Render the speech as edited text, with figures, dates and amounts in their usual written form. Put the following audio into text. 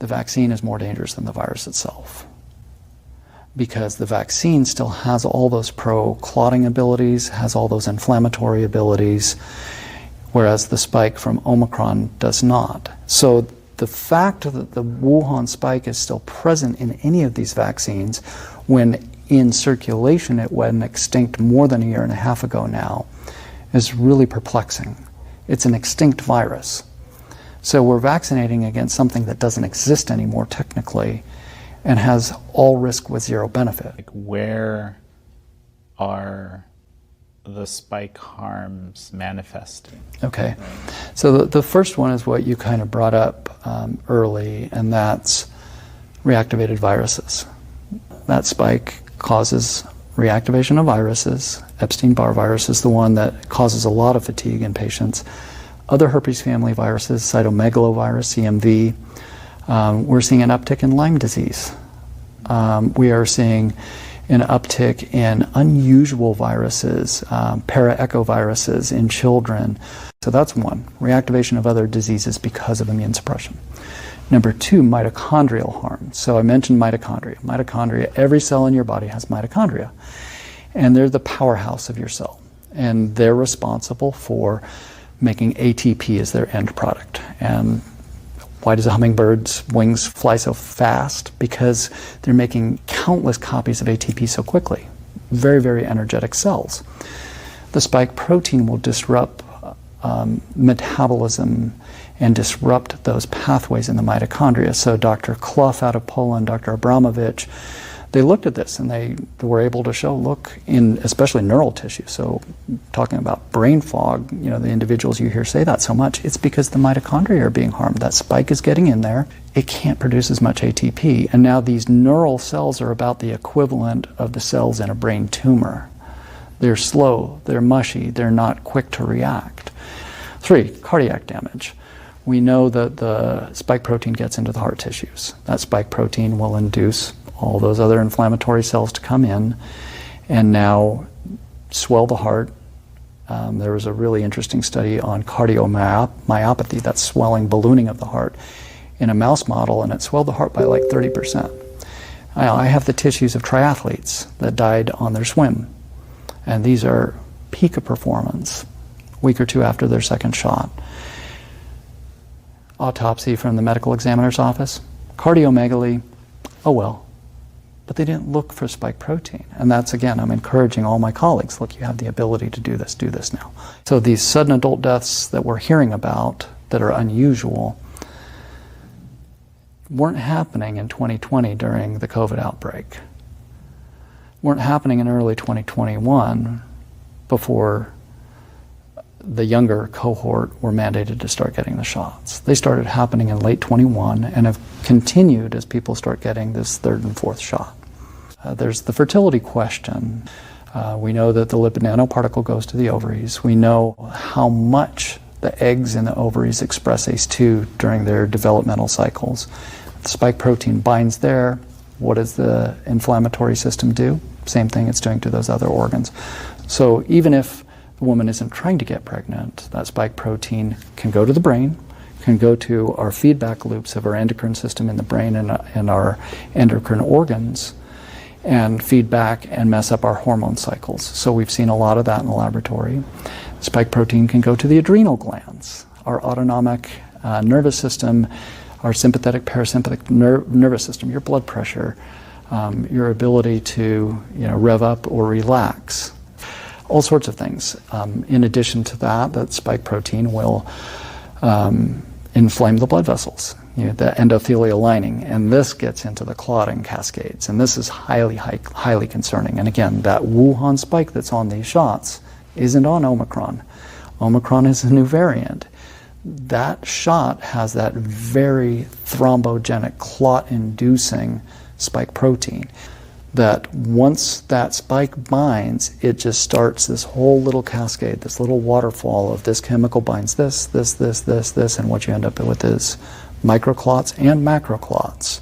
The vaccine is more dangerous than the virus itself, because the vaccine still has all those pro-clotting abilities, has all those inflammatory abilities, whereas the spike from Omicron does not. So the fact that the Wuhan spike is still present in any of these vaccines, when in circulation it went extinct more than a year and a half ago now, is really perplexing. It's an extinct virus. So we're vaccinating against something that doesn't exist anymore technically and has all risk with zero benefit. Like, where are the spike harms manifesting? Okay, so the first one is what you kind of brought up early, and that's reactivated viruses. That spike causes reactivation of viruses. Epstein-Barr virus is the one that causes a lot of fatigue in patients. Other herpes family viruses, cytomegalovirus, CMV, we're seeing an uptick in Lyme disease. We are seeing an uptick in unusual viruses, para-echoviruses in children. So that's one, reactivation of other diseases because of immune suppression. Number two, mitochondrial harm. So I mentioned mitochondria. Mitochondria, every cell in your body has mitochondria, and they're the powerhouse of your cell, and they're responsible for making ATP as their end product. And why does a hummingbird's wings fly so fast? Because they're making countless copies of ATP so quickly. Very, very energetic cells. The spike protein will disrupt metabolism and disrupt those pathways in the mitochondria. So Dr. Clough out of Poland, Dr. Abramovich, they looked at this and they were able to show, look, in especially neural tissue, so talking about brain fog, you know, the individuals you hear say that so much, it's because the mitochondria are being harmed. That spike is getting in there. It can't produce as much ATP. And now these neural cells are about the equivalent of the cells in a brain tumor. They're slow, they're mushy, they're not quick to react. 3, cardiac damage. We know that the spike protein gets into the heart tissues. That spike protein will induce all those other inflammatory cells to come in and now swell the heart. There was a really interesting study on cardiomyopathy, that's swelling, ballooning of the heart, in a mouse model, and it swelled the heart by like 30%. I have the tissues of triathletes that died on their swim, and these are peak of performance, a week or two after their second shot. Autopsy from the medical examiner's office, cardiomegaly, oh well. But they didn't look for spike protein. And that's, again, I'm encouraging all my colleagues, look, you have the ability to do this now. So these sudden adult deaths that we're hearing about that are unusual weren't happening in 2020 during the COVID outbreak. Weren't happening in early 2021 before the younger cohort were mandated to start getting the shots. They started happening in late 21 and have continued as people start getting this third and fourth shot. There's the fertility question. We know that the lipid nanoparticle goes to the ovaries. We know how much the eggs in the ovaries express ACE2 during their developmental cycles. The spike protein binds there. What does the inflammatory system do? Same thing it's doing to those other organs. So even if the woman isn't trying to get pregnant, that spike protein can go to the brain, can go to our feedback loops of our endocrine system in the brain and our endocrine organs, and feedback and mess up our hormone cycles. So we've seen a lot of that in the laboratory. Spike protein can go to the adrenal glands. our autonomic nervous system, our sympathetic, parasympathetic nervous system, your blood pressure, your ability to rev up or relax, all sorts of things. In addition to that, that spike protein will inflame the blood vessels, the endothelial lining, and this gets into the clotting cascades, and this is highly concerning. And again, that Wuhan spike that's on these shots isn't on Omicron. Omicron is a new variant. That shot has that very thrombogenic, clot-inducing spike protein that once that spike binds, it just starts this whole little cascade, this little waterfall of this chemical binds this, and what you end up with is microclots and macroclots.